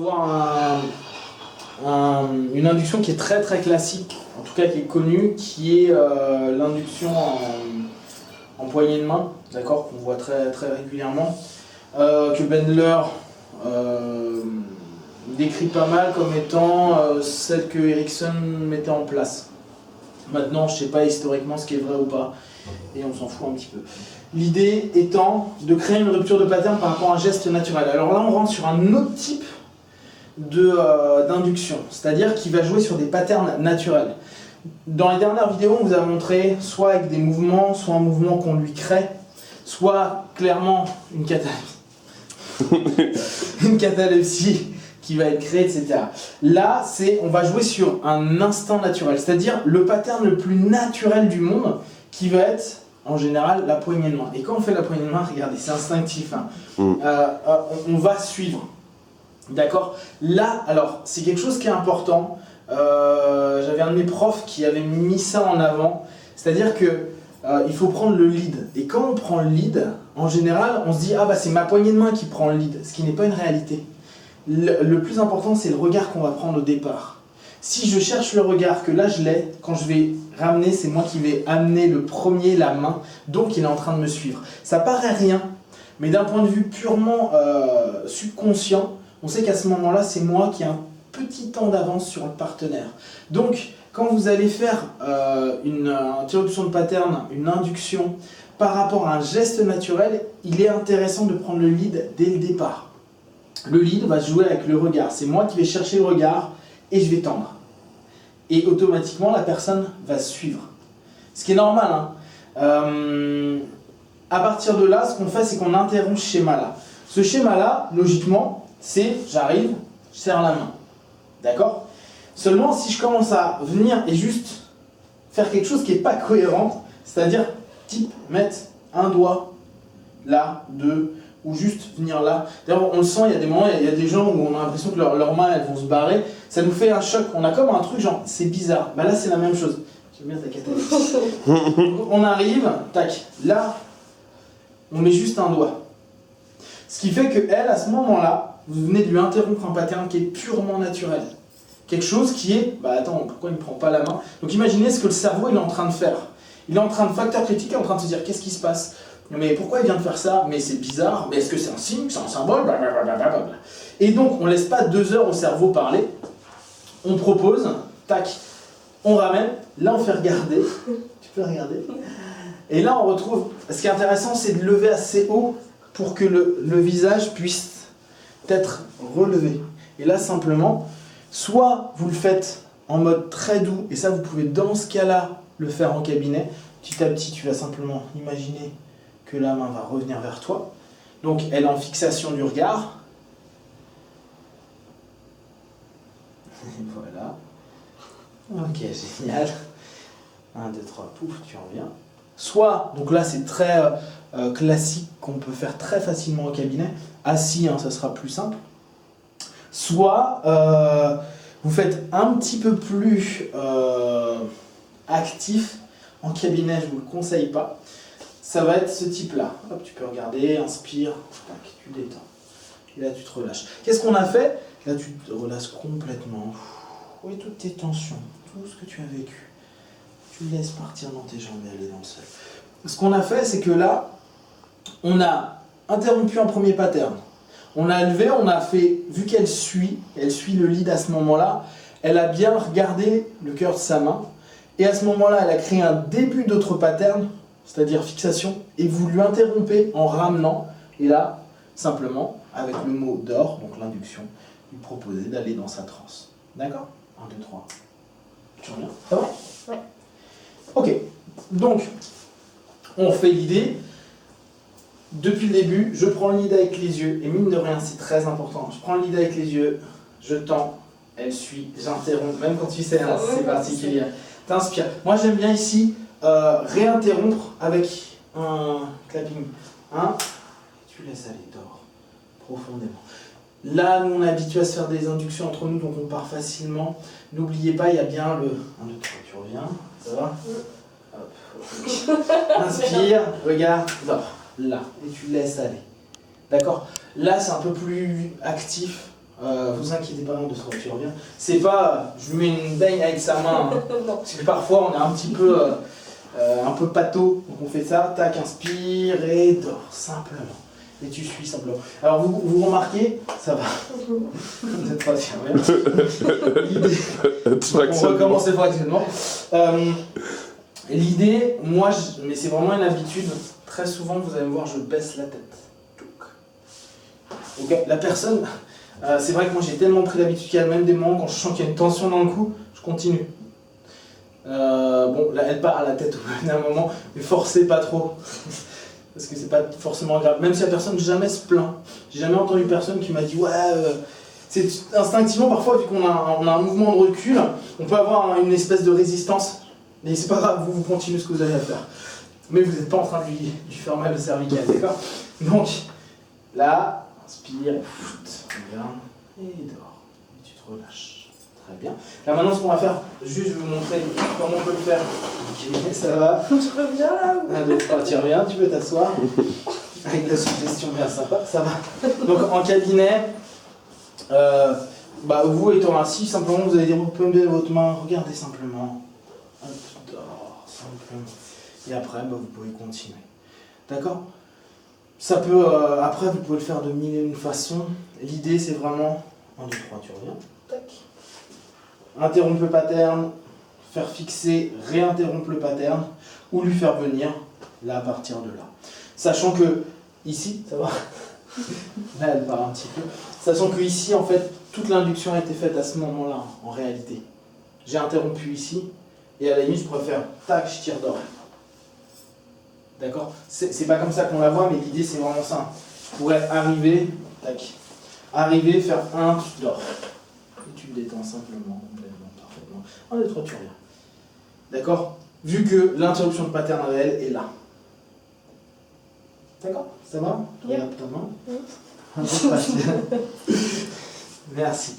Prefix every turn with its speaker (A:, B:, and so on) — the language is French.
A: avoir une induction qui est très très classique, en tout cas qui est connue, qui est l'induction en poignée de main, d'accord, qu'on voit très très régulièrement, que Bendler décrit pas mal comme étant celle que Ericsson mettait en place. Maintenant, je ne sais pas historiquement ce qui est vrai ou pas, et on s'en fout un petit peu. L'idée étant de créer une rupture de pattern par rapport à un geste naturel. Alors là, on rentre sur un autre type d'induction, c'est-à-dire qui va jouer sur des patterns naturels. Dans les dernières vidéos, on vous a montré soit avec des mouvements, soit un mouvement qu'on lui crée, soit clairement une catalepsie qui va être créée, etc. Là, on va jouer sur un instinct naturel, c'est-à-dire le pattern le plus naturel du monde, qui va être en général la poignée de main. Et quand on fait la poignée de main, regardez, c'est instinctif, hein. On va suivre. D'accord? Là, alors, c'est quelque chose qui est important. J'avais un de mes profs qui avait mis ça en avant, c'est-à-dire que il faut prendre le lead. Et quand on prend le lead, en général, on se dit « Ah bah c'est ma poignée de main qui prend le lead », ce qui n'est pas une réalité. Le plus important, c'est le regard qu'on va prendre au départ. Si je cherche le regard, que là je l'ai, quand je vais ramener, c'est moi qui vais amener le premier la main, donc il est en train de me suivre. Ça paraît rien, mais d'un point de vue purement subconscient, on sait qu'à ce moment-là, c'est moi qui ai un petit temps d'avance sur le partenaire. Donc, quand vous allez faire une interruption de pattern, une induction, par rapport à un geste naturel, il est intéressant de prendre le lead dès le départ. Le lead va se jouer avec le regard. C'est moi qui vais chercher le regard et je vais tendre. Et automatiquement, la personne va suivre. Ce qui est normal, hein. À partir de là, ce qu'on fait, c'est qu'on interrompt ce schéma-là. Ce schéma-là, logiquement, c'est j'arrive, je serre la main. D'accord? Seulement, si je commence à venir et juste faire quelque chose qui n'est pas cohérent, c'est-à-dire, type, mettre un doigt là, deux, ou juste venir là. D'ailleurs, on le sent, il y a des moments, il y a des gens où on a l'impression que leurs mains, elles vont se barrer. Ça nous fait un choc. On a comme un truc genre, c'est bizarre. Bah là, c'est la même chose. J'aime bien ta catalepsie. On arrive, tac, là, on met juste un doigt. Ce qui fait qu'elle, à ce moment-là, vous venez de lui interrompre un pattern qui est purement naturel. Quelque chose qui est, bah attends, pourquoi il ne prend pas la main? Donc imaginez ce que le cerveau il est en train de faire. Il est en train de, facteur critique, il est en train de se dire, qu'est-ce qui se passe? Mais pourquoi il vient de faire ça? Mais c'est bizarre, mais est-ce que c'est un signe, c'est un symbole? Blablabla. Et donc, on ne laisse pas 2 heures au cerveau parler. On propose, tac, on ramène, là on fait regarder. Tu peux regarder. Et là on retrouve, ce qui est intéressant, c'est de lever assez haut pour que le visage puisse être relevé. Et là simplement, soit vous le faites en mode très doux, et ça vous pouvez dans ce cas-là le faire en cabinet. Petit à petit, tu vas simplement imaginer que la main va revenir vers toi. Donc elle est en fixation du regard. Voilà. Ok, génial. 1, 2, 3, pouf, tu reviens. Soit, donc là c'est très classique, qu'on peut faire très facilement au cabinet. Assis, hein, ça sera plus simple. Soit vous faites un petit peu plus actif. En cabinet, je ne vous le conseille pas. Ça va être ce type-là. Hop, tu peux regarder, inspire, tac, tu détends. Et là, tu te relâches. Qu'est-ce qu'on a fait? Là, tu te relâches complètement. Oui, toutes tes tensions, tout ce que tu as vécu. Tu laisses partir dans tes jambes et aller dans le sol. Ce qu'on a fait, c'est que là, on a interrompu un premier pattern. On a levé, on a fait, vu qu'elle suit le lead à ce moment-là, elle a bien regardé le cœur de sa main. Et à ce moment-là, elle a créé un début d'autre pattern, c'est-à-dire fixation, et vous lui interrompez en ramenant, et là, simplement, avec le mot d'or, donc l'induction, lui proposer d'aller dans sa transe. D'accord? 1, 2, 3. Tu reviens? Ça va?
B: Ouais.
A: Ok, donc, on fait l'idée. Depuis le début, je prends le lead avec les yeux, et mine de rien, c'est très important. Je prends le lead avec les yeux, je tends, elle suit, j'interromps, même quand tu sais, hein, c'est particulier. T'inspires. Moi j'aime bien ici réinterrompre avec un clapping. Tu laisses aller, dors profondément. Là, nous on est habitué à se faire des inductions entre nous, donc on part facilement. N'oubliez pas, il y a bien le 1, 2, 3, tu reviens, ça va? Hop, inspire, regarde, dors. Là, et tu laisses aller. D'accord? Là, c'est un peu plus actif. Vous inquiétez pas, 1, 2, 3, tu reviens. C'est pas, je lui mets une baigne avec sa main. Hein. Parce que parfois, on est un petit peu, pâteau. Donc on fait ça, tac, inspire et dors, simplement. Et tu suis simplement. Alors vous remarquez, ça va. Vous êtes pas si l'idée. On recommence fractionnement. L'idée, moi, mais c'est vraiment une habitude. Très souvent, vous allez me voir, je baisse la tête. Okay. La personne, c'est vrai que moi j'ai tellement pris l'habitude qu'il y a même des moments quand je sens qu'il y a une tension dans le cou, je continue. Bon, là, elle part à la tête au bout d'un moment, mais forcez pas trop. Parce que c'est pas forcément grave. Même si la personne jamais se plaint. J'ai jamais entendu personne qui m'a dit ouais. C'est instinctivement parfois, vu qu'on a un mouvement de recul, on peut avoir une espèce de résistance. Mais c'est pas grave, vous continuez ce que vous avez à faire. Mais vous n'êtes pas en train de lui faire mal au cervical, d'accord? Donc, là, inspire, regarde, et dors. Et tu te relâches. Très bien. Là maintenant, ce qu'on va faire, juste vous montrer comment on peut le faire. Ok, ça va.
B: Tu reviens là ou...
A: 1, 2, 3, tu reviens, tu peux t'asseoir. Avec la suggestion bien sympa, ça va. Donc en cabinet, vous étant assis, simplement vous allez dire, vous pouvez lever votre main, regardez simplement. Hop, dors, simplement. Et après, vous pouvez continuer. D'accord? Ça peut, après, vous pouvez le faire de mille et une façons. L'idée, c'est vraiment 1, 2, 3, tu reviens. Tac. Interrompre le pattern, faire fixer, réinterrompre le pattern, ou lui faire venir, là, à partir de là. Sachant que, ici, ça va? Là, elle part un petit peu. Sachant que ici, en fait, toute l'induction a été faite à ce moment-là, en réalité. J'ai interrompu ici, et à la limite, je pourrais faire tac, je tire d'or. D'accord? C'est pas comme ça qu'on la voit, mais l'idée, c'est vraiment ça. Je pourrais arriver, tac, arriver, faire 1, tu dors. Et tu le détends simplement, complètement, parfaitement. 1, 2, 3, tu reviens. D'accord? Vu que l'interruption de pattern réel est là. D'accord? Ça va?
B: Yep.
A: Regarde ta main. Merci.